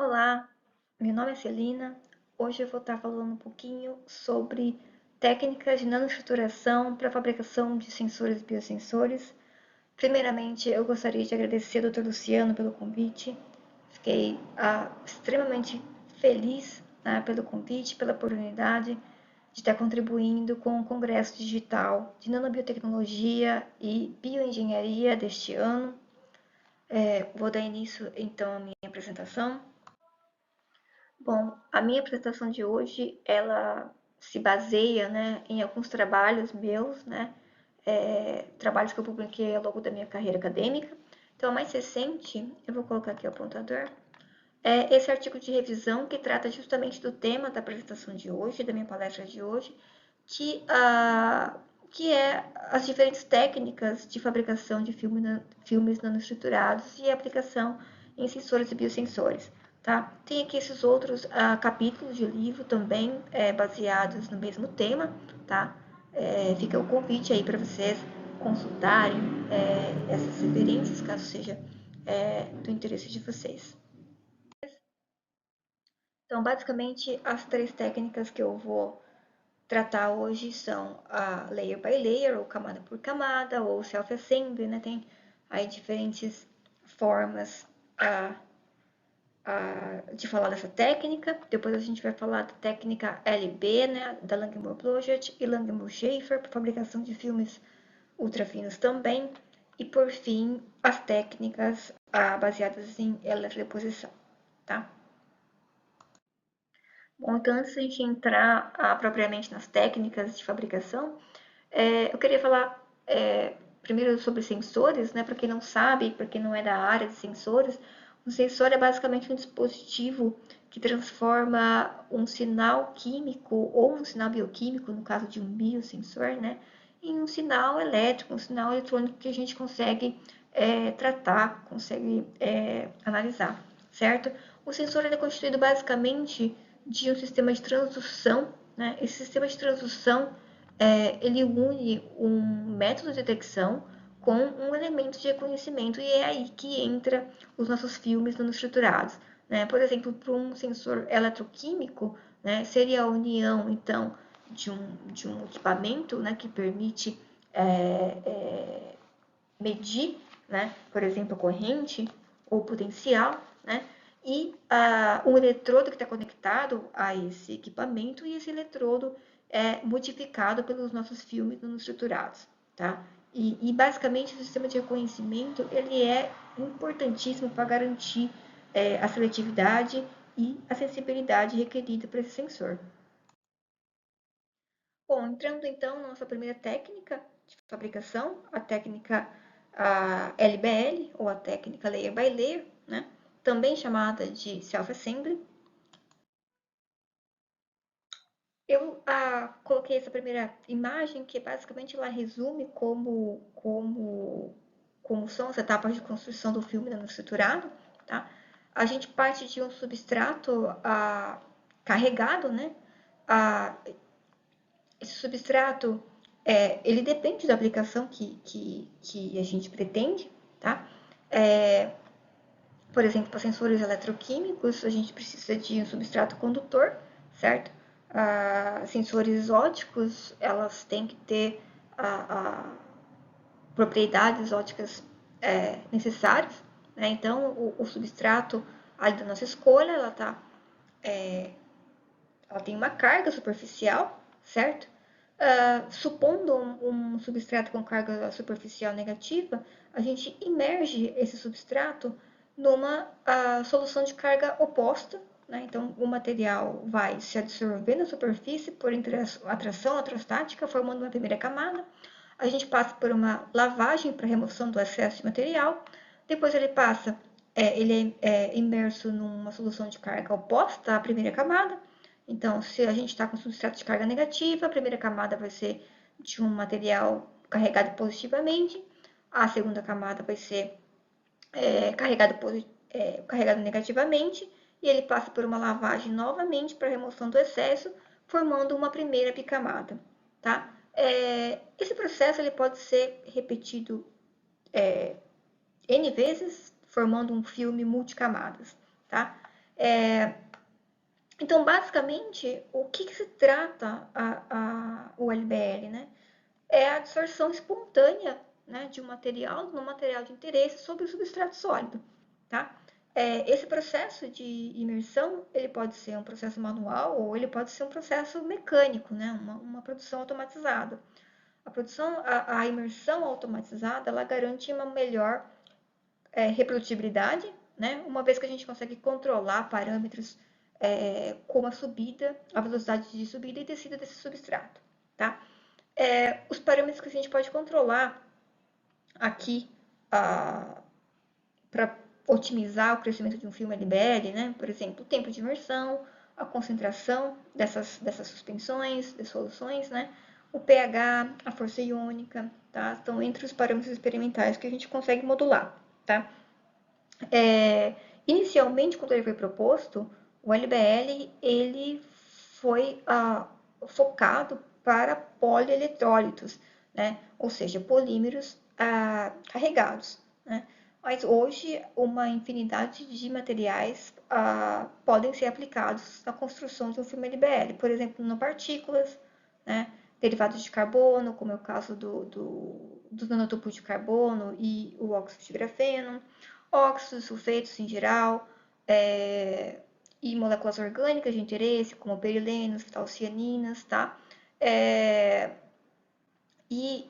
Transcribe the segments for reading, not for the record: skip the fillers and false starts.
Olá, meu nome é Celina. Hoje eu vou estar falando um pouquinho sobre técnicas de nanoestruturação para fabricação de sensores e biosensores. Primeiramente, eu gostaria de agradecer ao Dr. Luciano pelo convite. Fiquei extremamente feliz, né, pelo convite, pela oportunidade de estar contribuindo com o Congresso Digital de Nanobiotecnologia e Bioengenharia deste ano. Vou dar início então à minha apresentação. Bom, a minha apresentação de hoje, ela se baseia, né, em alguns trabalhos meus, né, trabalhos que eu publiquei ao longo da minha carreira acadêmica. Então, a mais recente, eu vou colocar aqui o apontador, é esse artigo de revisão que trata justamente do tema da apresentação de hoje, da minha palestra de hoje, que é as diferentes técnicas de fabricação de filmes nanoestruturados e aplicação em sensores e biosensores. Tá? Tem aqui esses outros capítulos de livro também baseados no mesmo tema. Tá? Fica o convite aí para vocês consultarem essas referências, caso seja do interesse de vocês. Então, basicamente, as três técnicas que eu vou tratar hoje são a layer by layer, ou camada por camada, ou self-assembly, né? Tem aí diferentes formas de falar dessa técnica. Depois a gente vai falar da técnica LB, né? Da Langmuir-Blodgett e Langmuir-Schafer, para fabricação de filmes ultrafinos também. E por fim, as técnicas baseadas em eletrodeposição, tá? Bom, então antes de a gente entrar propriamente nas técnicas de fabricação, eu queria falar primeiro sobre sensores, né? Para quem não sabe, para quem não é da área de sensores, um sensor é basicamente um dispositivo que transforma um sinal químico ou um sinal bioquímico, no caso de um biosensor, né? Em um sinal elétrico, um sinal eletrônico que a gente consegue tratar, consegue analisar, certo? O sensor é constituído basicamente de um sistema de transdução, né? Esse sistema de transdução ele une um método de detecção com um elemento de reconhecimento e é aí que entra os nossos filmes nanoestruturados. Né? Por exemplo, para um sensor eletroquímico, né, seria a união, então, de um equipamento, né, que permite medir, né, por exemplo, corrente ou potencial, né, e um eletrodo que está conectado a esse equipamento e esse eletrodo é modificado pelos nossos filmes nanoestruturados, tá? E basicamente o sistema de reconhecimento ele é importantíssimo para garantir a seletividade e a sensibilidade requerida para esse sensor. Bom, entrando então na nossa primeira técnica de fabricação, a técnica LBL, ou a técnica Layer by Layer, né? Também chamada de Self-Assembly. Eu coloquei essa primeira imagem, que basicamente ela resume como são as etapas de construção do filme nanoestruturado. Tá? A gente parte de um substrato carregado, né? Esse substrato, ele depende da aplicação que a gente pretende, tá? Por exemplo, para sensores eletroquímicos, a gente precisa de um substrato condutor, certo? Sensores óticos, elas têm que ter propriedades óticas necessárias, né? Então, o substrato ali da nossa escolha, ela tem uma carga superficial, certo? Supondo um substrato com carga superficial negativa, a gente imerge esse substrato numa solução de carga oposta, né? Então, o material vai se absorver na superfície por atração eletrostática, formando uma primeira camada. A gente passa por uma lavagem para remoção do excesso de material. Depois ele é imerso numa solução de carga oposta à primeira camada. Então, se a gente está com substrato de carga negativa, a primeira camada vai ser de um material carregado positivamente, a segunda camada vai ser carregado negativamente, e ele passa por uma lavagem novamente para remoção do excesso, formando uma primeira bicamada. Tá? Esse processo ele pode ser repetido N vezes, formando um filme multicamadas. Tá? Então, basicamente, o que se trata o LBL, né? É a absorção espontânea, né, de um material, no material de interesse sobre o substrato sólido, tá? Esse processo de imersão, ele pode ser um processo manual ou ele pode ser um processo mecânico, né, uma produção automatizada. A imersão automatizada, ela garante uma melhor reprodutibilidade, né, uma vez que a gente consegue controlar parâmetros como a subida, a velocidade de subida e descida desse substrato, tá? Os parâmetros que a gente pode controlar aqui para otimizar o crescimento de um filme LBL, né? Por exemplo, o tempo de imersão, a concentração dessas suspensões, de soluções, né? O pH, a força iônica, tá? Estão entre os parâmetros experimentais que a gente consegue modular, tá? Inicialmente, quando ele foi proposto, o LBL ele foi focado para polieleitrólitos, né? Ou seja, polímeros carregados. Né? Mas hoje, uma infinidade de materiais podem ser aplicados na construção de um filme LBL, por exemplo, nanopartículas, né? Derivados de carbono, como é o caso do nanotubos de carbono e o óxido de grafeno, óxidos, sulfetos em geral, e moléculas orgânicas de interesse, como perilenos, ftalcianinas, tá? E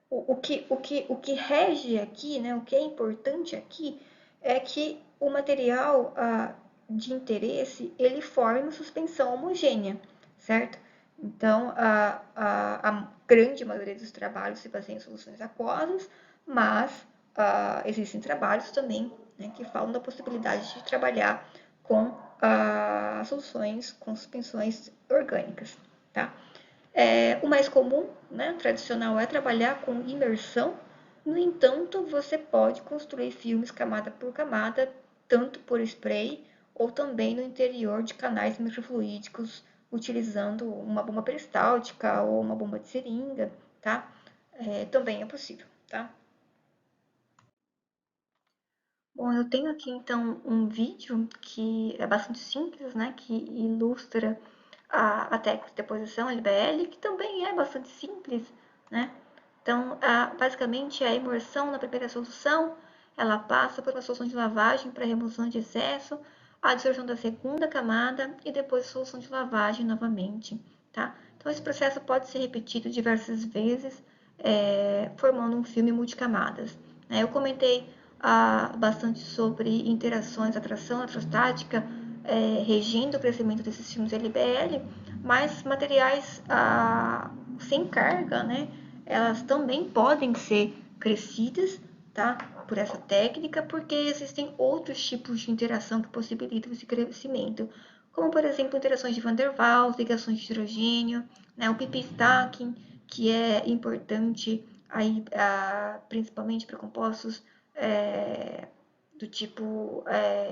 o que rege aqui, né, o que é importante aqui, é que o material de interesse, ele forme uma suspensão homogênea, certo? Então, a grande maioria dos trabalhos se baseia em soluções aquosas, mas existem trabalhos também, né, que falam da possibilidade de trabalhar com soluções, com suspensões orgânicas, tá? O mais comum, né, tradicional, é trabalhar com imersão. No entanto, você pode construir filmes camada por camada, tanto por spray ou também no interior de canais microfluídicos, utilizando uma bomba peristáltica ou uma bomba de seringa, tá? Também é possível, tá? Bom, eu tenho aqui então um vídeo que é bastante simples, né, que ilustra a técnica de deposição LBL, que também é bastante simples, né? Então, basicamente, a imersão na primeira solução, ela passa por uma solução de lavagem para remoção de excesso, a absorção da segunda camada e depois a solução de lavagem novamente, tá? Então, esse processo pode ser repetido diversas vezes, formando um filme multicamadas. Né? Eu comentei bastante sobre interações, atração eletrostática, regindo o crescimento desses filmes LBL, mas materiais sem carga, né, elas também podem ser crescidas, tá, por essa técnica, porque existem outros tipos de interação que possibilitam esse crescimento, como por exemplo interações de Van der Waals, ligações de hidrogênio, né, o pp stacking, que é importante aí, principalmente para compostos do tipo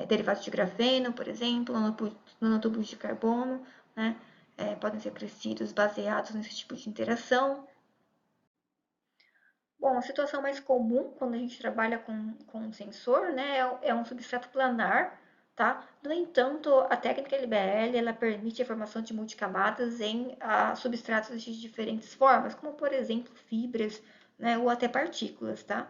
derivados de grafeno, por exemplo, nanotubos de carbono, né? Podem ser crescidos baseados nesse tipo de interação. Bom, a situação mais comum quando a gente trabalha com um sensor, né, é um substrato planar, tá? No entanto, a técnica LBL, ela permite a formação de multicamadas em substratos de diferentes formas, como por exemplo fibras, né, ou até partículas, tá?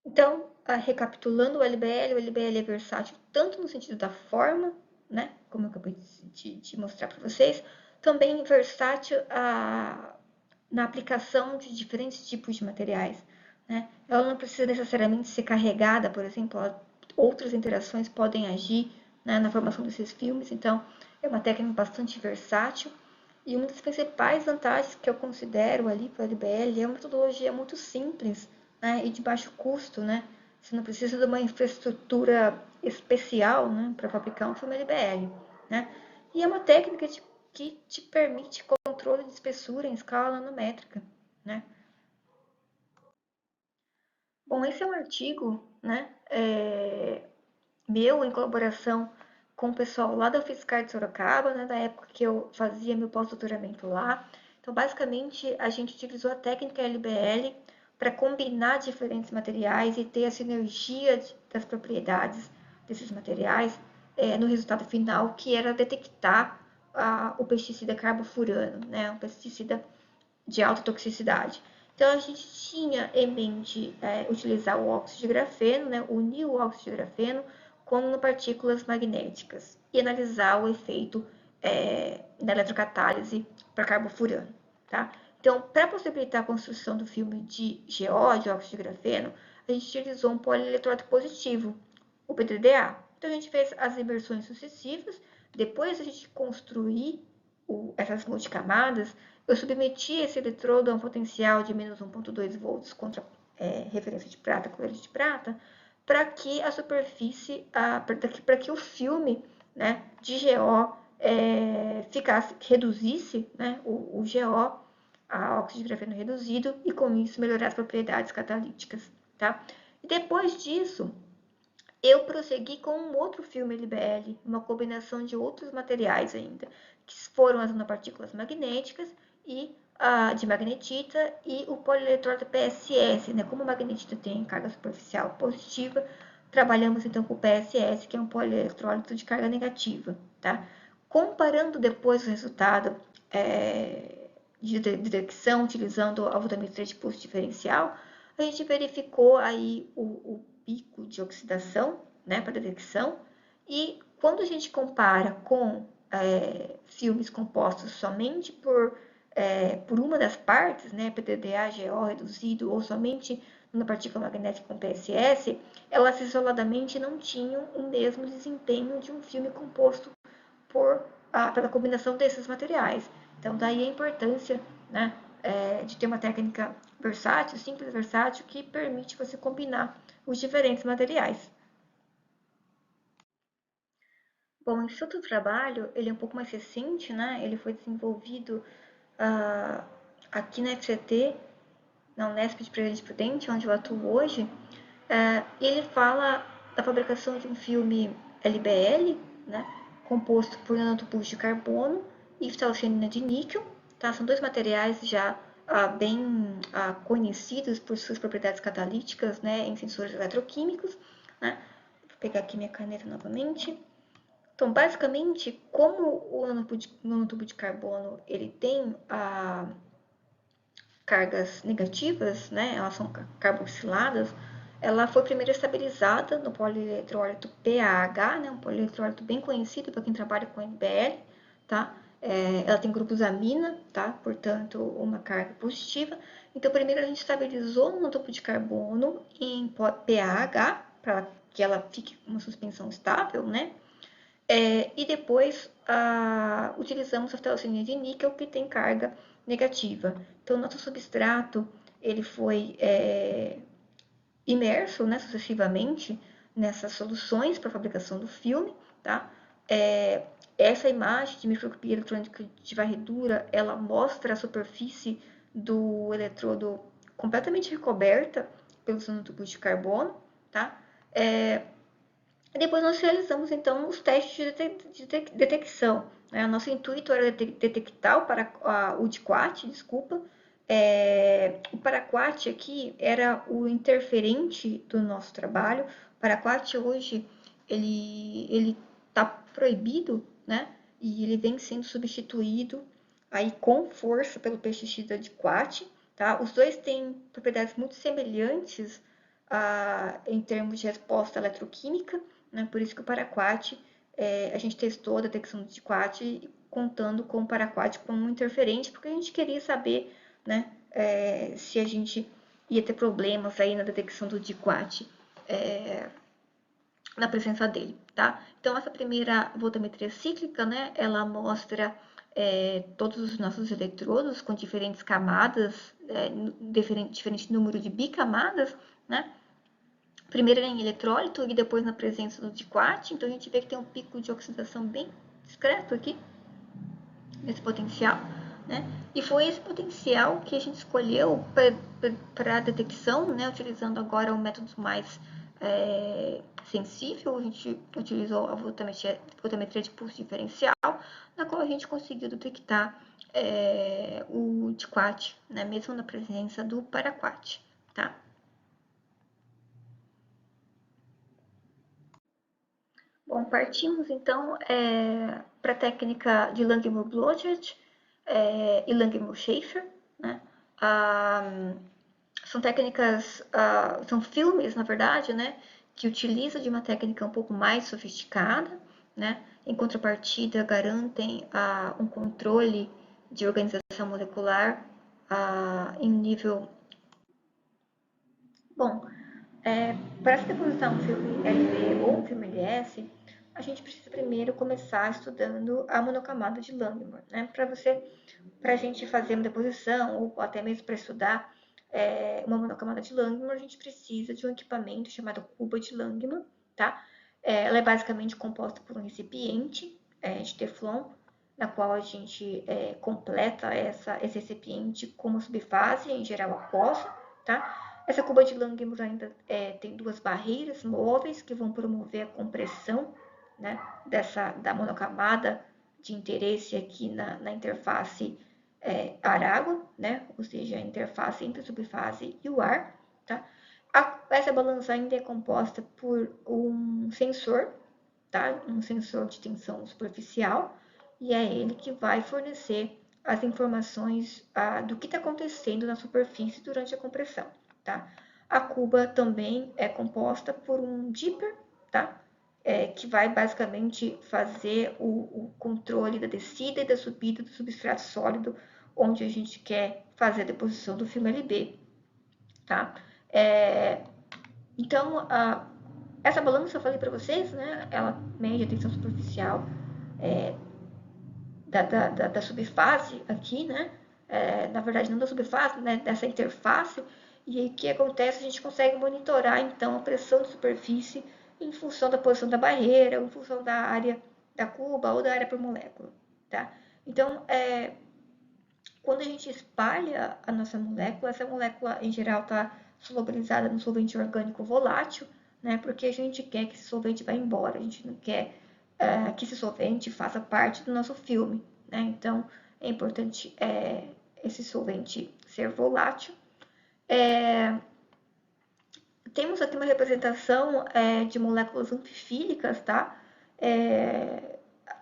Então, recapitulando o LBL é versátil tanto no sentido da forma, né, como eu acabei de mostrar para vocês, também versátil na aplicação de diferentes tipos de materiais. Né? Ela não precisa necessariamente ser carregada, por exemplo, outras interações podem agir, né, na formação desses filmes, então é uma técnica bastante versátil. E uma das principais vantagens que eu considero ali para o LBL é uma metodologia muito simples, né, e de baixo custo, né? Você não precisa de uma infraestrutura especial, né, para fabricar um filme LBL, né? E é uma técnica que te permite controle de espessura em escala nanométrica, né? Bom, esse é um artigo, né, meu em colaboração com o pessoal lá da UFSCar de Sorocaba, né, da época que eu fazia meu pós-doutoramento lá. Então, basicamente, a gente utilizou a técnica LBL para combinar diferentes materiais e ter a sinergia das propriedades desses materiais no resultado final, que era detectar o pesticida carbofurano, né, um pesticida de alta toxicidade. Então, a gente tinha em mente utilizar o óxido de grafeno, né, unir o óxido de grafeno com nanopartículas magnéticas e analisar o efeito da eletrocatálise para carbofurano. Tá? Então, para possibilitar a construção do filme de GO, de óxido de grafeno, a gente utilizou um polieletrodo positivo, o PDDA. Então, a gente fez as inversões sucessivas, depois a gente construir essas multicamadas, eu submeti esse eletrodo a um potencial de menos 1,2 volts contra referência de prata, colher de prata, para que a superfície, para que o filme, né, de GO reduzisse, né, o GO, a óxido de grafeno reduzido, e com isso melhorar as propriedades catalíticas. Tá? E depois disso, eu prossegui com um outro filme LBL, uma combinação de outros materiais ainda, que foram as nanopartículas magnéticas e de magnetita e o polieletrodo PSS, né? Como a magnetita tem carga superficial positiva, trabalhamos então com o PSS, que é um polieletrólido de carga negativa, tá? Comparando depois o resultado de detecção utilizando a voltametria de pulso diferencial, a gente verificou aí o pico de oxidação, né, para detecção, e quando a gente compara com filmes compostos somente por uma das partes, né, PDDA, GO reduzido, ou somente uma partícula magnética com PSS, elas isoladamente não tinham o mesmo desempenho de um filme composto pela combinação desses materiais. Então, daí a importância, né, de ter uma técnica versátil, simples e versátil, que permite você combinar os diferentes materiais. Bom, esse outro trabalho, ele é um pouco mais recente, né? Ele foi desenvolvido aqui na FCT, na Unesp de Presidente Prudente, onde eu atuo hoje. Ele fala da fabricação de um filme LBL, né? Composto por nanotubos de carbono e ftalcianina de níquel. Tá? São dois materiais já bem conhecidos por suas propriedades catalíticas, né, em sensores eletroquímicos. Né? Vou pegar aqui minha caneta novamente. Então, basicamente, como o nanotubo de carbono ele tem cargas negativas, né, elas são carboxiladas, ela foi primeiro estabilizada no polieletrólito PAH, né, um polieletrólito bem conhecido para quem trabalha com NBL, tá? Ela tem grupos amina, tá? Portanto, uma carga positiva. Então, primeiro a gente estabilizou no topo de carbono em PAH, para que ela fique com uma suspensão estável, né? E depois utilizamos a ftalcianina de níquel, que tem carga negativa. Então, nosso substrato ele foi imerso, né, sucessivamente nessas soluções para a fabricação do filme. Tá? Essa imagem de microscopia eletrônica de varredura, ela mostra a superfície do eletrodo completamente recoberta pelos nanotubos de carbono. Tá? E depois nós realizamos, então, os testes de detecção. Né? O nosso intuito era detectar o DIQUAT, desculpa. O paraquat aqui era o interferente do nosso trabalho. O paraquat hoje, ele está proibido, né? E ele vem sendo substituído aí com força pelo pesticida DIQUAT. Tá? Os dois têm propriedades muito semelhantes em termos de resposta eletroquímica, né? Por isso que o paraquat, a gente testou a detecção do DIQUAT contando com o paraquat como um interferente, porque a gente queria saber, né, se a gente ia ter problemas aí na detecção do DIQUAT na presença dele, tá? Então, essa primeira voltametria cíclica, né, ela mostra todos os nossos eletrodos com diferentes camadas, diferente número de bicamadas, né? Primeiro em eletrólito e depois na presença do DIQUAT. Então, a gente vê que tem um pico de oxidação bem discreto aqui, nesse potencial. Né? E foi esse potencial que a gente escolheu para a detecção, né? Utilizando agora um método mais sensível. A gente utilizou a voltametria de pulso diferencial, na qual a gente conseguiu detectar o DIQUAT, né? Mesmo na presença do paraquat. Bom, partimos então para a técnica de Langmuir-Blodgett e Langmuir-Schafer, né? São técnicas, são filmes, na verdade, né, que utilizam de uma técnica um pouco mais sofisticada, né? Em contrapartida, garantem um controle de organização molecular em nível. Bom, para se depositar um filme LB ou um filme LS, a gente precisa primeiro começar estudando a monocamada de Langmuir, né? Para a gente fazer uma deposição ou até mesmo para estudar uma monocamada de Langmuir, a gente precisa de um equipamento chamado cuba de Langmuir, tá? Ela é basicamente composta por um recipiente de Teflon, na qual a gente completa esse recipiente com uma subfase, em geral aquosa, tá? Essa cuba de Langmuir ainda tem duas barreiras móveis que vão promover a compressão, né, da monocamada de interesse aqui na interface ar-água, né, ou seja, a interface entre a subfase e o ar. Tá? Essa balança ainda é composta por um sensor, tá? Um sensor de tensão superficial, e é ele que vai fornecer as informações do que está acontecendo na superfície durante a compressão. Tá? A cuba também é composta por um dipper, tá? Que vai basicamente fazer o controle da descida e da subida do substrato sólido, onde a gente quer fazer a deposição do filme LB. Tá? Então, essa balança eu falei para vocês, né? Ela mede a tensão superficial da subfase aqui, né? Na verdade, não da subfase, né? Dessa interface. E o que acontece? A gente consegue monitorar, então, a pressão de superfície em função da posição da barreira, ou em função da área da cuba ou da área por molécula, tá? Então, quando a gente espalha a nossa molécula, essa molécula, em geral, está solubilizada no solvente orgânico volátil, né? Porque a gente quer que esse solvente vá embora, a gente não quer que esse solvente faça parte do nosso filme, né? Então, é importante esse solvente ser volátil. Temos aqui uma representação de moléculas anfifílicas, tá?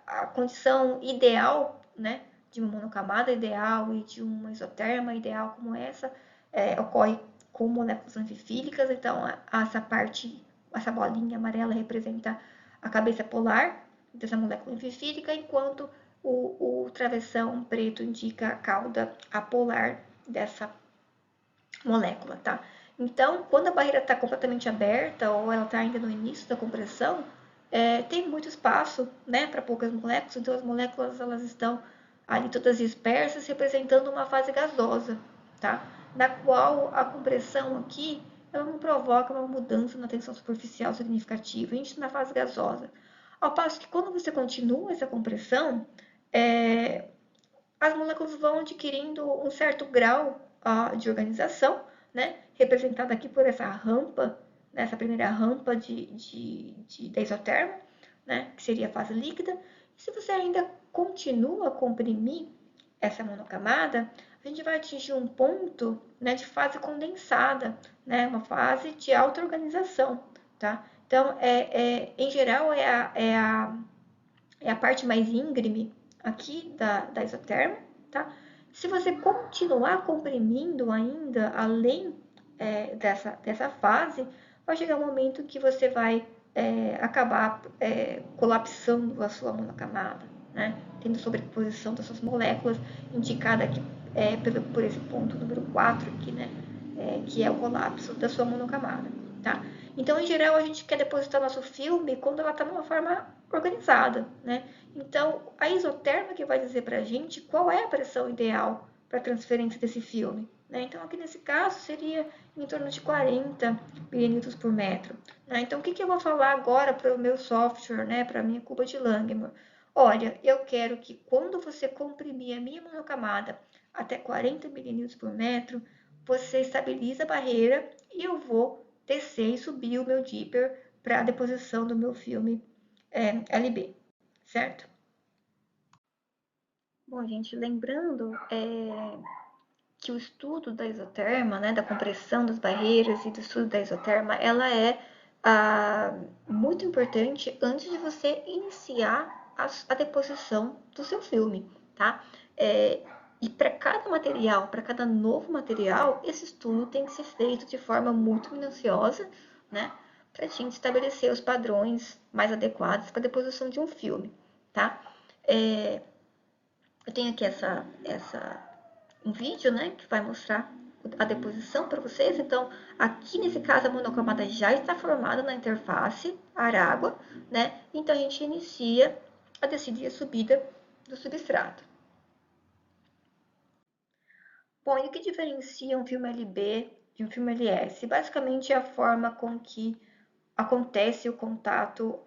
A condição ideal, né, de uma monocamada ideal e de uma isoterma ideal como essa ocorre com moléculas anfifílicas. Então, essa bolinha amarela representa a cabeça polar dessa molécula anfifílica, enquanto o travessão preto indica a cauda apolar dessa molécula, tá? Então, quando a barreira está completamente aberta ou ela está ainda no início da compressão, tem muito espaço, né, para poucas moléculas. Então, as moléculas elas estão ali todas dispersas, representando uma fase gasosa, tá? Na qual a compressão aqui ela não provoca uma mudança na tensão superficial significativa. A gente está na fase gasosa. Ao passo que quando você continua essa compressão, as moléculas vão adquirindo um certo grau de organização, né? Representada aqui por essa rampa, né? Essa primeira rampa da isoterma, né? Que seria a fase líquida. E se você ainda continua a comprimir essa monocamada, a gente vai atingir um ponto, né, de fase condensada, né? Uma fase de alta organização, tá? Então, em geral, é a parte mais íngreme aqui da isoterma, tá? Se você continuar comprimindo ainda além dessa fase, vai chegar um momento que você vai acabar colapsando a sua monocamada, né? Tendo sobreposição das suas moléculas, indicada aqui por esse ponto número 4 aqui, né? Que é o colapso da sua monocamada, tá? Então, em geral, a gente quer depositar nosso filme quando ela está numa forma organizada, né? Então, a isoterma que vai dizer para a gente qual é a pressão ideal para a transferência desse filme, né? Então, aqui nesse caso, seria em torno de 40 mililitros por metro, né? Então, o que eu vou falar agora para o meu software, né? Para a minha cuba de Langmuir? Olha, eu quero que quando você comprimir a minha monocamada até 40 mililitros por metro, você estabiliza a barreira e eu vou descer e subir o meu dipper para a deposição do meu filme LB, certo? Bom, gente, lembrando que o estudo da isoterma, né, da compressão das barreiras e do estudo da isoterma, ela é ah, muito importante antes de você iniciar a deposição do seu filme, tá? E para cada material, para cada novo material, esse estudo tem que ser feito de forma muito minuciosa, né? Para a gente estabelecer os padrões mais adequados para a deposição de um filme, tá? É, eu tenho aqui um vídeo, né, que vai mostrar a deposição para vocês. Então, aqui nesse caso, a monocamada já está formada na interface ar-água, né? Então, a gente inicia a descida e a subida do substrato. Bom, e o que diferencia um filme LB de um filme LS? Basicamente, é a forma com que acontece o contato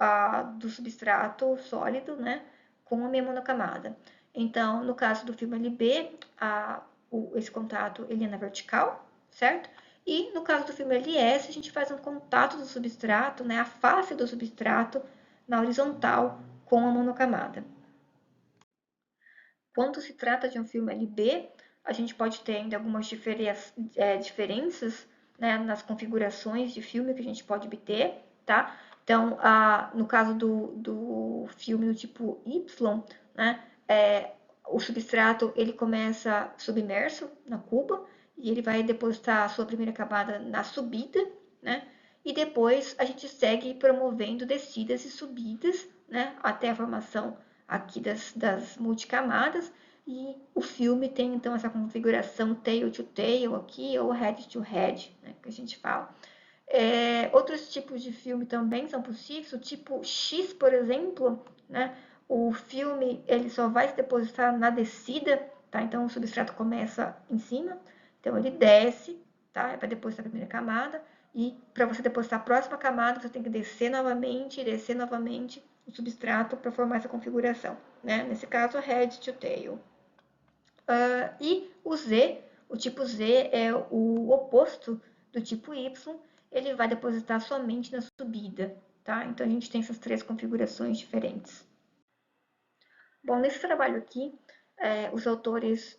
do substrato sólido, né, com a minha monocamada. Então, no caso do filme LB, esse contato ele é na vertical, certo? E no caso do filme LS, a gente faz um contato do substrato, né, a face do substrato na horizontal com a monocamada. Quando se trata de um filme LB, a gente pode ter ainda algumas diferenças, né, nas configurações de filme que a gente pode obter, tá? Então, no caso do filme do tipo Y, né, o substrato ele começa submerso na cuba e ele vai depositar a sua primeira camada na subida, né? E depois a gente segue promovendo descidas e subidas, né, até a formação aqui das multicamadas, e o filme tem então essa configuração tail to tail aqui, ou head to head, né, que a gente fala. Outros tipos de filme também são possíveis, o tipo X, por exemplo, né, o filme ele só vai se depositar na descida, tá? Então o substrato começa em cima, então ele desce, tá? É para depositar a primeira camada, e para você depositar a próxima camada, você tem que descer novamente o substrato para formar essa configuração, né? Nesse caso, head to tail. E o Z, o tipo Z é o oposto do tipo Y, ele vai depositar somente na subida, tá? Então a gente tem essas três configurações diferentes. Bom, nesse trabalho aqui, os autores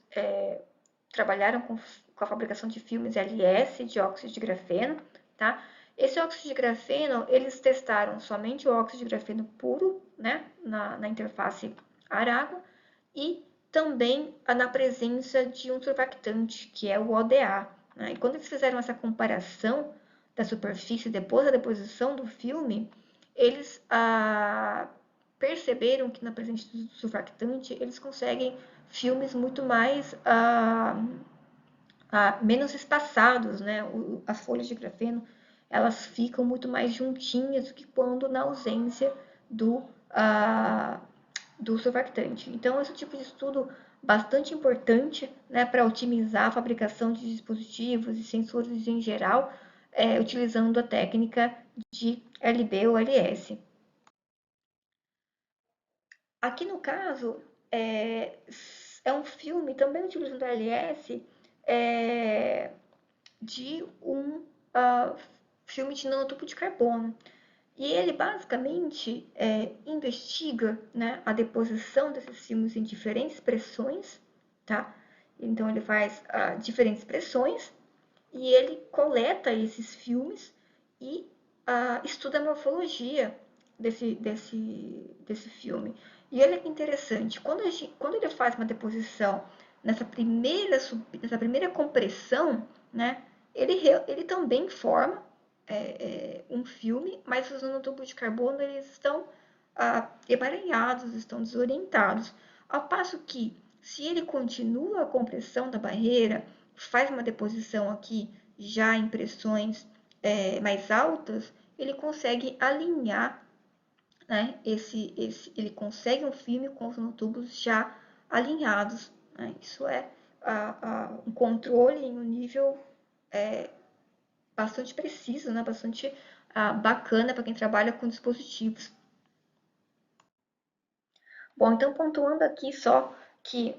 trabalharam com a fabricação de filmes LS de óxido de grafeno, tá? Esse óxido de grafeno, eles testaram somente o óxido de grafeno puro, né, na interface ar-água, e também na presença de um surfactante, que é o ODA, né? E quando eles fizeram essa comparação da superfície depois da deposição do filme, eles perceberam que na presença do surfactante eles conseguem filmes muito mais menos espaçados, né? As folhas de grafeno elas ficam muito mais juntinhas do que quando na ausência do surfactante. Então, esse tipo de estudo bastante importante, né, para otimizar a fabricação de dispositivos e sensores em geral, utilizando a técnica de LB ou LS. Aqui no caso, um filme também utilizando a LS é, de um filme de nanotubo de carbono. E ele basicamente investiga, né, a deposição desses filmes em diferentes pressões, tá? Então ele faz diferentes pressões e ele coleta esses filmes e estuda a morfologia desse filme. E olha que interessante, quando ele faz uma deposição nessa primeira compressão, né, ele também forma um filme, mas os nanotubos de carbono eles estão emaranhados, estão desorientados. Ao passo que, se ele continua a compressão da barreira, faz uma deposição aqui já em pressões mais altas, ele consegue alinhar, né, ele consegue um filme com os nanotubos já alinhados. Né? Isso é um controle em um nível bastante preciso, né? Bastante bacana para quem trabalha com dispositivos. Bom, então pontuando aqui só que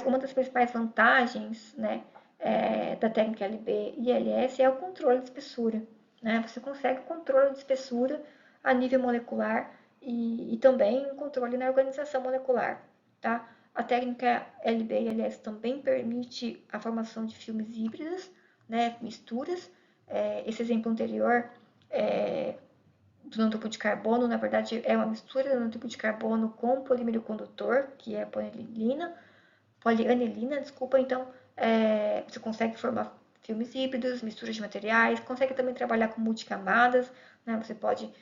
uma das principais vantagens, né, da técnica LB e LS é o controle de espessura. Né? Você consegue controle de espessura a nível molecular e também um controle na organização molecular. Tá? A técnica LB e LS também permite a formação de filmes híbridos, né, misturas. Esse exemplo anterior do nanotubos de carbono, na verdade é uma mistura do nanotubos de carbono com polímero condutor, que é a polianilina, desculpa, então você consegue formar filmes híbridos, misturas de materiais, consegue também trabalhar com multicamadas, né? Você pode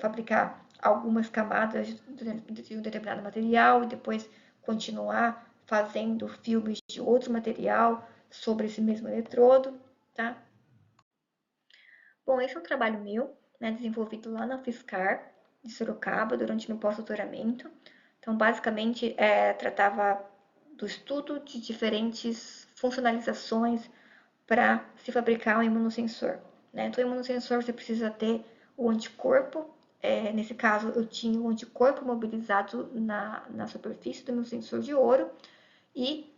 fabricar algumas camadas de um determinado material e depois continuar fazendo filmes de outro material sobre esse mesmo eletrodo, tá? Bom, esse é um trabalho meu, né, desenvolvido lá na UFSCar de Sorocaba durante meu pós-doutoramento. Então, basicamente, tratava do estudo de diferentes funcionalizações para se fabricar um imunossensor. Né? Então, o imunossensor você precisa ter o anticorpo. Nesse caso, eu tinha o anticorpo mobilizado na superfície do meu sensor de ouro e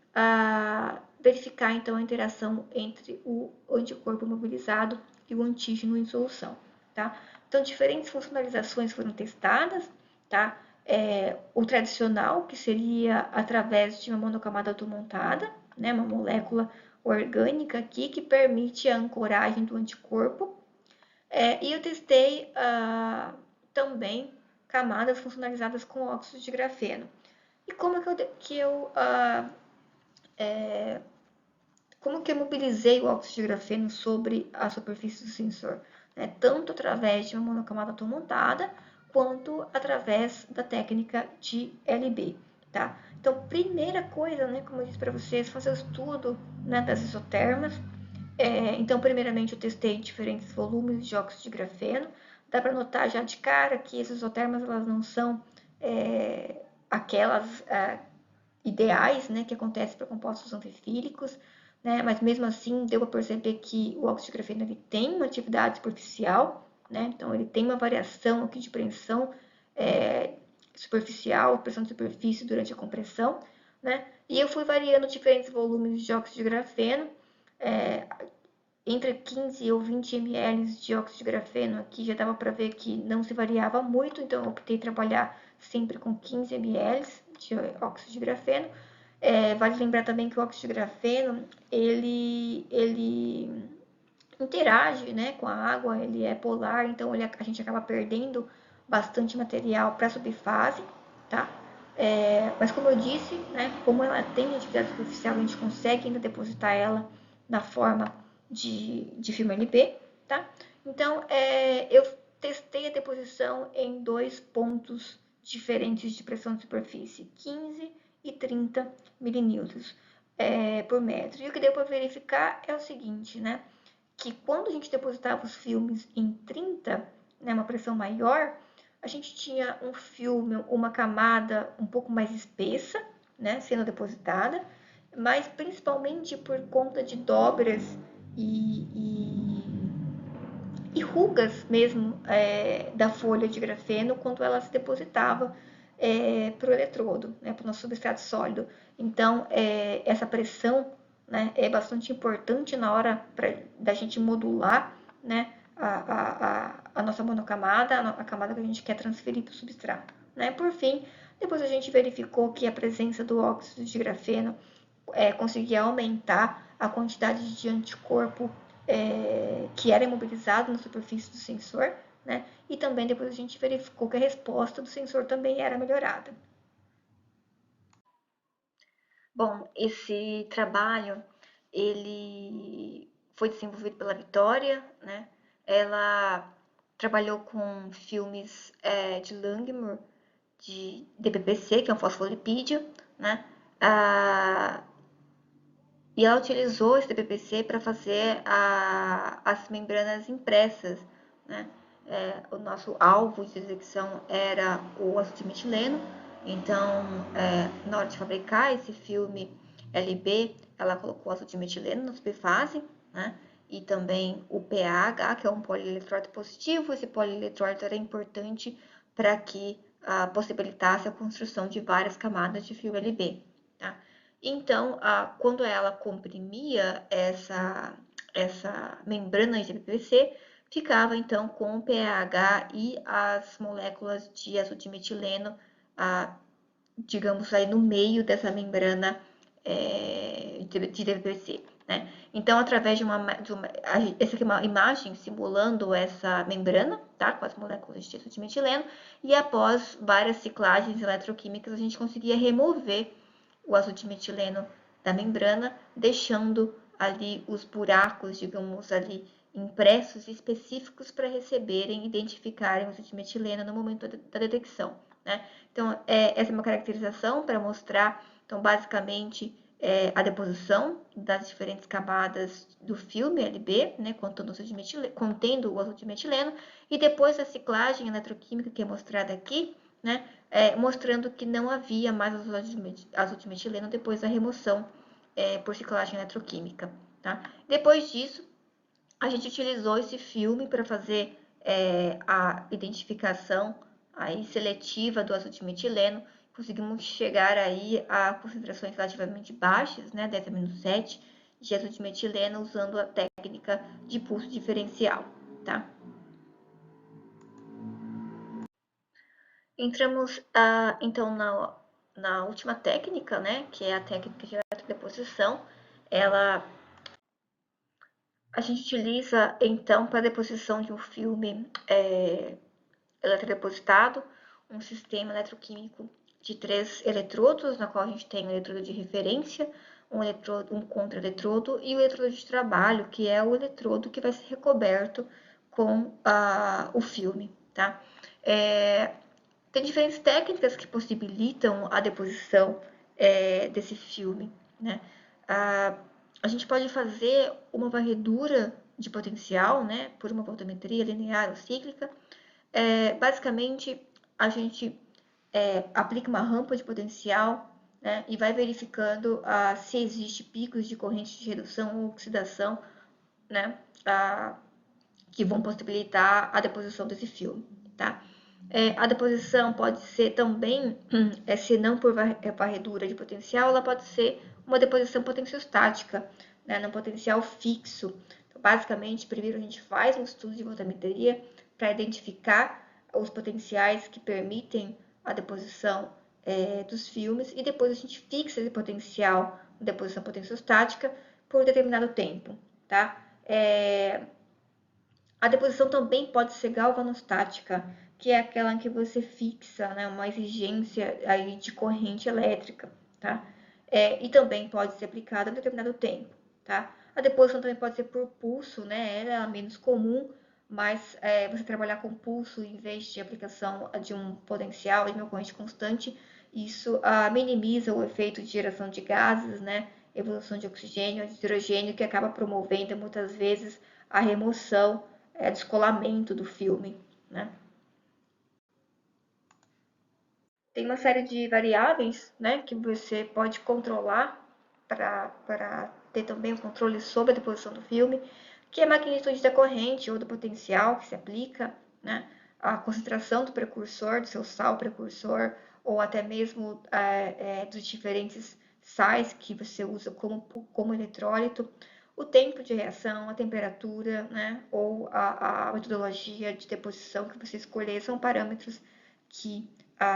verificar então a interação entre o anticorpo mobilizado e o antígeno em solução. Tá? Então, diferentes funcionalizações foram testadas. Tá? O tradicional, que seria através de uma monocamada automontada, né, uma molécula orgânica aqui que permite a ancoragem do anticorpo. E eu testei também camadas funcionalizadas com óxido de grafeno. E como que eu mobilizei o óxido de grafeno sobre a superfície do sensor? Né? Tanto através de uma monocamada automontada, quanto através da técnica de LB. Tá? Então, primeira coisa, né, como eu disse para vocês, fazer o estudo, né, das isotermas. Então, primeiramente, eu testei diferentes volumes de óxido de grafeno. Dá para notar já de cara que essas isotermas elas não são aquelas ideais, né, que acontecem para compostos anfifílicos, né, mas mesmo assim deu para perceber que o óxido de grafeno ele tem uma atividade superficial, né, então ele tem uma variação aqui de pressão superficial, pressão de superfície durante a compressão, né, e eu fui variando diferentes volumes de óxido de grafeno, entre 15 ou 20 ml de óxido de grafeno aqui já dava para ver que não se variava muito, então eu optei trabalhar sempre com 15 ml de óxido de grafeno. Vale lembrar também que o óxido de grafeno ele interage, né, com a água, ele é polar, então a gente acaba perdendo bastante material para a subfase, tá? Mas como eu disse, né, como ela tem atividade superficial, a gente consegue ainda depositar ela na forma de filme LP, tá? Então, eu testei a deposição em dois pontos diferentes de pressão de superfície, 15 e 30 mililitros por metro. E o que deu para verificar é o seguinte, né? Que quando a gente depositava os filmes em 30, né, uma pressão maior, a gente tinha um filme, uma camada um pouco mais espessa, né, sendo depositada, mas principalmente por conta de dobras e rugas mesmo da folha de grafeno quando ela se depositava para o eletrodo, né, para o nosso substrato sólido. Então, essa pressão, né, é bastante importante na hora da gente modular, né, a nossa monocamada, a camada que a gente quer transferir para o substrato. Né? Por fim, depois a gente verificou que a presença do óxido de grafeno conseguia aumentar a quantidade de anticorpo que era imobilizado na superfície do sensor, né? E também depois a gente verificou que a resposta do sensor também era melhorada. Bom, esse trabalho ele foi desenvolvido pela Vitória, né? Ela trabalhou com filmes de Langmuir, de DPPC, que é um fosfolipídio, né? E ela utilizou esse DPPC para fazer as membranas impressas, né? O nosso alvo de detecção era o ácido de metileno, então na hora de fabricar esse filme LB, ela colocou o ácido de metileno na subfase, né? E também o PAH, que é um polieletrólito positivo. Esse polieletrólito era importante para que possibilitasse a construção de várias camadas de fio LB. Tá? Então, quando ela comprimia essa membrana de PVC, ficava então com o pH e as moléculas de ácido de metileno, digamos aí no meio dessa membrana de PVC. Né? Então, através essa aqui é uma imagem simulando essa membrana, tá? Com as moléculas de acetilmetileno, e após várias ciclagens eletroquímicas, a gente conseguia remover o acetilmetileno da membrana, deixando ali os buracos, digamos ali, impressos específicos para receberem e identificarem o acetilmetileno no momento da detecção, né? Então, essa é uma caracterização para mostrar, então, basicamente, a deposição das diferentes camadas do filme LB, né, contendo o acetilmetileno, e depois a ciclagem eletroquímica, que é mostrada aqui, né, mostrando que não havia mais acetilmetileno depois da remoção por ciclagem eletroquímica. Tá? Depois disso, a gente utilizou esse filme para fazer a identificação aí seletiva do acetilmetileno. Conseguimos chegar aí a concentrações relativamente baixas, né, 10-7, de acetilmetileno usando a técnica de pulso diferencial, tá? Entramos então na última técnica, né, que é a técnica de eletrodeposição. A gente utiliza então para a deposição de um filme eletrodepositado um sistema eletroquímico de 3 eletrodos, na qual a gente tem o eletrodo de referência, um contra-eletrodo e o eletrodo de trabalho, que é o eletrodo que vai ser recoberto com o filme, tá? Tem diferentes técnicas que possibilitam a deposição desse filme, né? A gente pode fazer uma varredura de potencial, né, por uma voltametria linear ou cíclica. Basicamente, a gente aplica uma rampa de potencial, né, e vai verificando se existe picos de corrente de redução ou oxidação, né, que vão possibilitar a deposição desse filme, tá? A deposição pode ser também, se não por varredura de potencial, ela pode ser uma deposição potenciostática, né, no potencial fixo. Então, basicamente, primeiro a gente faz um estudo de voltametria para identificar os potenciais que permitem a deposição dos filmes e depois a gente fixa esse potencial de deposição potenciostática por determinado tempo, tá? A deposição também pode ser galvanostática, que é aquela em que você fixa, né, uma exigência aí de corrente elétrica, tá? E também pode ser aplicada a determinado tempo, tá? A deposição também pode ser por pulso, né? Ela é a menos comum, mas você trabalhar com pulso em vez de aplicação de um potencial de uma corrente constante, isso minimiza o efeito de geração de gases, né? Evolução de oxigênio, de hidrogênio, que acaba promovendo muitas vezes a remoção, descolamento do filme, né? Tem uma série de variáveis, né, que você pode controlar para ter também o controle sobre a deposição do filme, que é a magnitude da corrente ou do potencial que se aplica, né, a concentração do precursor, do seu sal precursor, ou até mesmo dos diferentes sais que você usa como eletrólito, o tempo de reação, a temperatura, né, ou a metodologia de deposição que você escolher são parâmetros que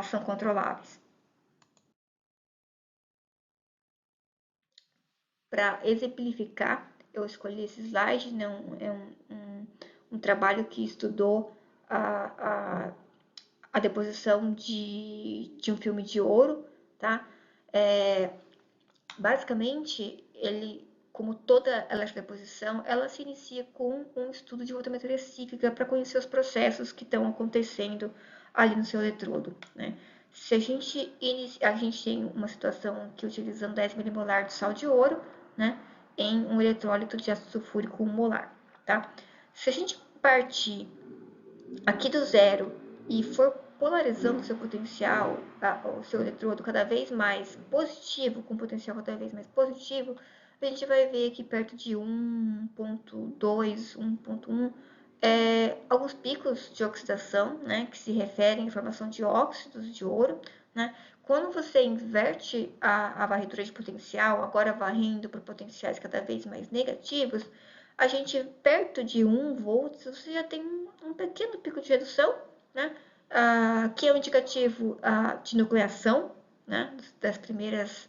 são controláveis. Para exemplificar, eu escolhi esse slide, né, um trabalho que estudou a deposição de um filme de ouro, tá? Basicamente, ele, como toda eletrodeposição, ela se inicia com um estudo de voltametria cíclica para conhecer os processos que estão acontecendo ali no seu eletrodo, né? Se a gente tem uma situação que utilizando 10 milimolar de sal de ouro, né, em um eletrólito de ácido sulfúrico 1 molar, tá? Se a gente partir aqui do zero e for polarizando o seu potencial, o seu eletrodo cada vez mais positivo, com potencial cada vez mais positivo, a gente vai ver aqui perto de 1.2, 1.1, alguns picos de oxidação, né, que se referem à formação de óxidos de ouro, né? Quando você inverte a varredura de potencial, agora varrendo para potenciais cada vez mais negativos, a gente perto de 1 volts, você já tem um pequeno pico de redução, né? Que é um indicativo de nucleação, né? Das primeiras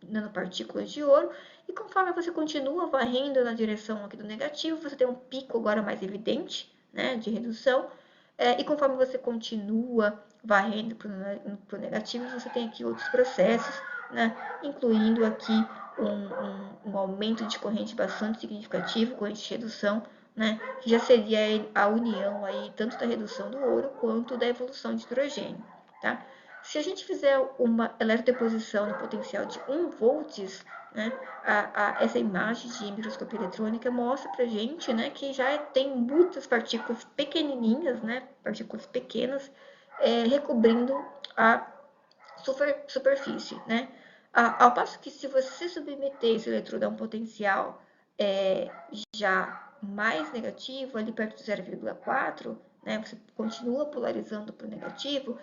nanopartículas de ouro, e conforme você continua varrendo na direção aqui do negativo, você tem um pico agora mais evidente, né, de redução. E conforme você continua varrendo para o negativo, você tem aqui outros processos, né, incluindo aqui um aumento de corrente bastante significativo, corrente de redução, né, que já seria a união aí tanto da redução do ouro quanto da evolução de hidrogênio, tá? Se a gente fizer uma eletrodeposição no potencial de 1 volts, né, essa imagem de microscopia eletrônica mostra para a gente, né, que já tem muitas partículas pequenininhas, né, partículas pequenas, recobrindo a superfície, né? Ao passo que se você submeter esse eletrodo a um potencial já mais negativo, ali perto de 0,4, né, você continua polarizando para o negativo,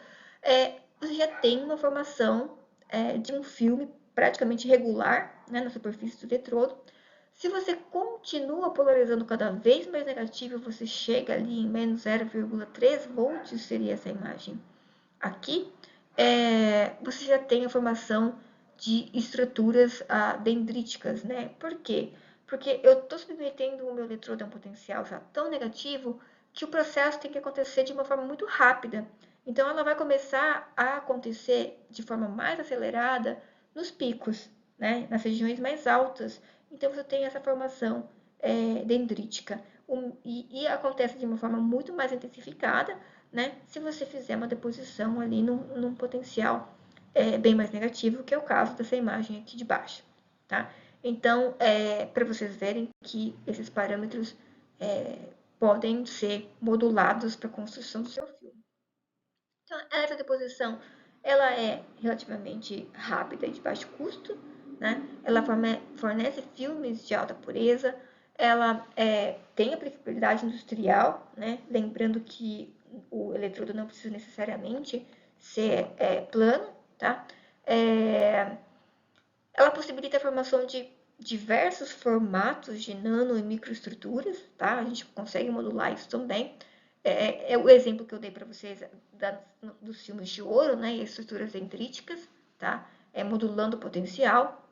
você já tem uma formação de um filme praticamente regular, né, na superfície do eletrodo. Se você continua polarizando cada vez mais negativo, você chega ali em menos 0,3 volts, seria essa imagem aqui, você já tem a formação de estruturas dendríticas, né? Por quê? Porque eu estou submetendo o meu eletrodo a um potencial já tão negativo que o processo tem que acontecer de uma forma muito rápida. Então, ela vai começar a acontecer de forma mais acelerada nos picos, né? Nas regiões mais altas. Então, você tem essa formação dendrítica. E acontece de uma forma muito mais intensificada, né? Se você fizer uma deposição ali num potencial bem mais negativo, que é o caso dessa imagem aqui de baixo, tá? Então, para vocês verem que esses parâmetros podem ser modulados para a construção do seu filme. Então, essa deposição, ela é relativamente rápida e de baixo custo, né? Ela fornece filmes de alta pureza, ela tem aplicabilidade industrial, né? Lembrando que o eletrodo não precisa necessariamente ser plano, tá? Ela possibilita a formação de diversos formatos de nano e microestruturas, tá? A gente consegue modular isso também. O exemplo que eu dei para vocês dos filmes de ouro, né? E estruturas dendríticas, tá? Modulando o potencial.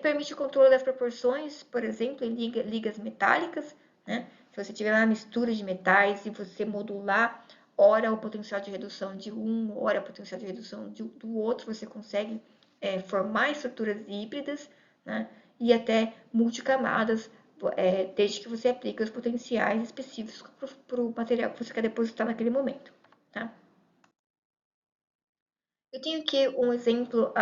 Permite o controle das proporções, por exemplo, em ligas metálicas, né? Se você tiver uma mistura de metais e você modular, ora o potencial de redução de um, ora o potencial de redução do outro, você consegue formar estruturas híbridas, né? E até multicamadas, desde que você aplique os potenciais específicos para o material que você quer depositar naquele momento, tá? Eu tenho aqui um exemplo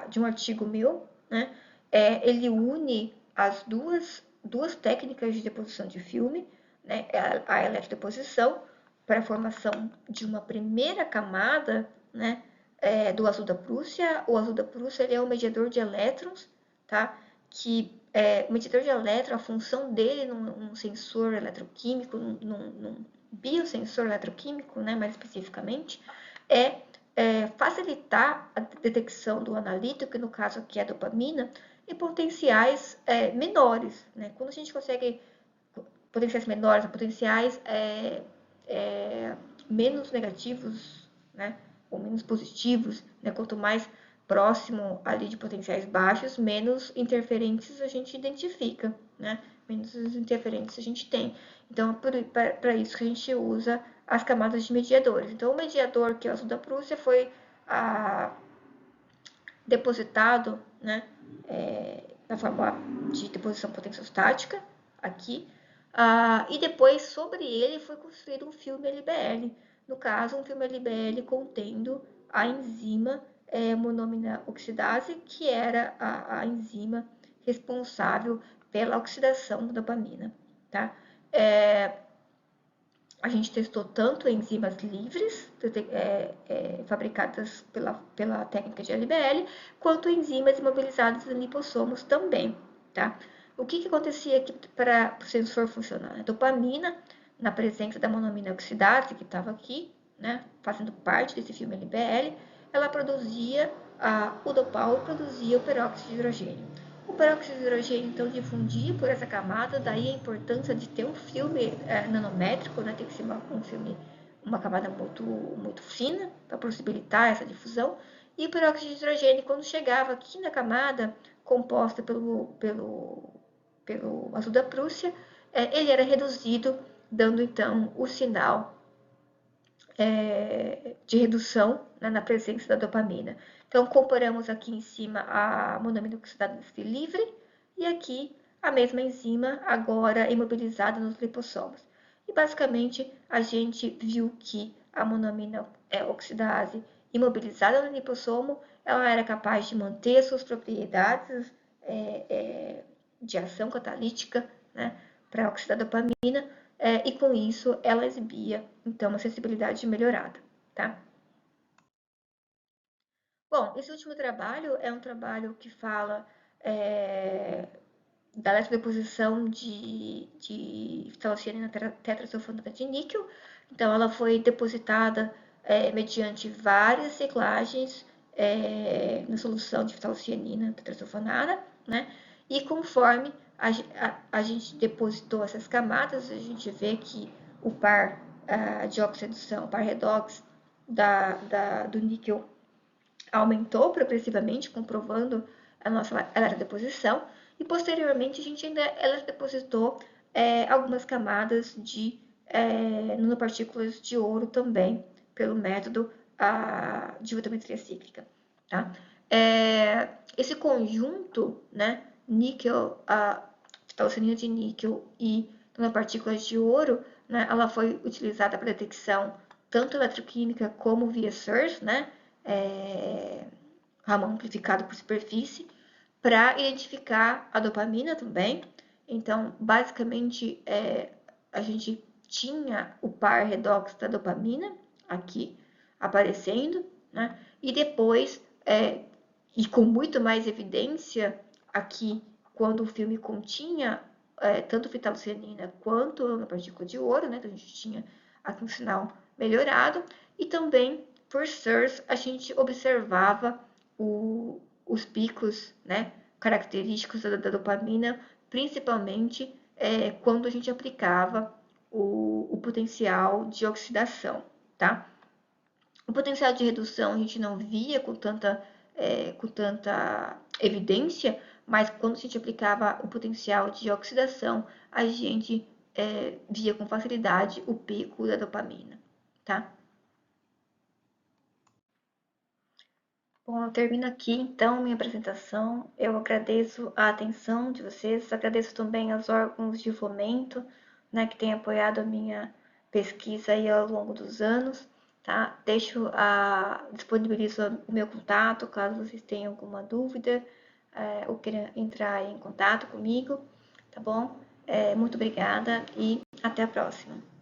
de um artigo meu, né? Ele une as duas técnicas de deposição de filme, né? A eletrodeposição para a formação de uma primeira camada, né? Do azul da Prússia. O azul da Prússia ele é um mediador de elétrons, tá? O mediador de elétrons, a função dele num sensor eletroquímico, num biosensor eletroquímico, né? Mais especificamente, é facilitar a detecção do analítico, que no caso aqui é a dopamina, em potenciais menores, né? Quando a gente consegue potenciais menores, potenciais menos negativos, né? Ou menos positivos, né? Quanto mais próximo ali de potenciais baixos, menos interferências a gente identifica, né? Menos interferências a gente tem. Então, para isso que a gente usa as camadas de mediadores. Então, o mediador, que é o azul da Prússia, foi depositado, né, na forma de deposição potenciostática, aqui, e depois, sobre ele, foi construído um filme LBL. No caso, um filme LBL contendo a enzima monomina oxidase, que era a enzima responsável pela oxidação da dopamina, tá? A gente testou tanto enzimas livres, fabricadas pela técnica de LBL, quanto enzimas imobilizadas em lipossomos também, tá? O que acontecia aqui para o sensor funcionar? A dopamina, na presença da monoamina oxidase, que estava aqui, né, fazendo parte desse filme LBL, ela produzia, o dopal produzia o peróxido de hidrogênio. O peróxido de hidrogênio, então, difundia por essa camada, daí a importância de ter um filme nanométrico, né? Tem que ser uma camada muito, muito fina para possibilitar essa difusão. E o peróxido de hidrogênio, quando chegava aqui na camada composta pelo azul da Prússia, ele era reduzido, dando então o sinal de redução, né, na presença da dopamina. Então, comparamos aqui em cima a monoamina oxidada livre e aqui a mesma enzima, agora imobilizada nos lipossomos. E basicamente a gente viu que a monoamina oxidase imobilizada no lipossomo, ela era capaz de manter suas propriedades de ação catalítica, né, para oxidar dopamina, e com isso ela exibia então uma sensibilidade melhorada, tá? Bom, esse último trabalho é um trabalho que fala da eletrodeposição de ftalocianina tetrasulfonata de níquel. Então, ela foi depositada mediante várias ciclagens na solução de ftalocianina tetrasulfonada, né? E conforme a gente depositou essas camadas, a gente vê que o par de oxidação, o par redox do níquel aumentou progressivamente, comprovando a nossa eletrodeposição, e posteriormente a gente ainda eletrodepositou algumas camadas de nanopartículas de ouro também, pelo método de voltametria cíclica. Tá? Esse conjunto, né, níquel, ftalocianina de níquel e nanopartículas de ouro, né, ela foi utilizada para detecção tanto eletroquímica como via SIRS, né, Raman amplificado por superfície, para identificar a dopamina também. Então, basicamente, a gente tinha o par redox da dopamina aqui aparecendo, né? E depois, e com muito mais evidência aqui, quando o filme continha tanto ftalocianina quanto a partícula de ouro, né? Então, a gente tinha aqui um sinal melhorado. E também, por SIRS, a gente observava os picos, né, característicos da dopamina, principalmente quando a gente aplicava o potencial de oxidação, tá? O potencial de redução a gente não via com tanta evidência, mas quando a gente aplicava o potencial de oxidação, a gente via com facilidade o pico da dopamina, tá? Bom, eu termino aqui então minha apresentação. Eu agradeço a atenção de vocês, agradeço também aos órgãos de fomento, né, que têm apoiado a minha pesquisa aí ao longo dos anos, tá? Disponibilizo o meu contato, caso vocês tenham alguma dúvida, ou queiram entrar em contato comigo, tá bom? Muito obrigada e até a próxima.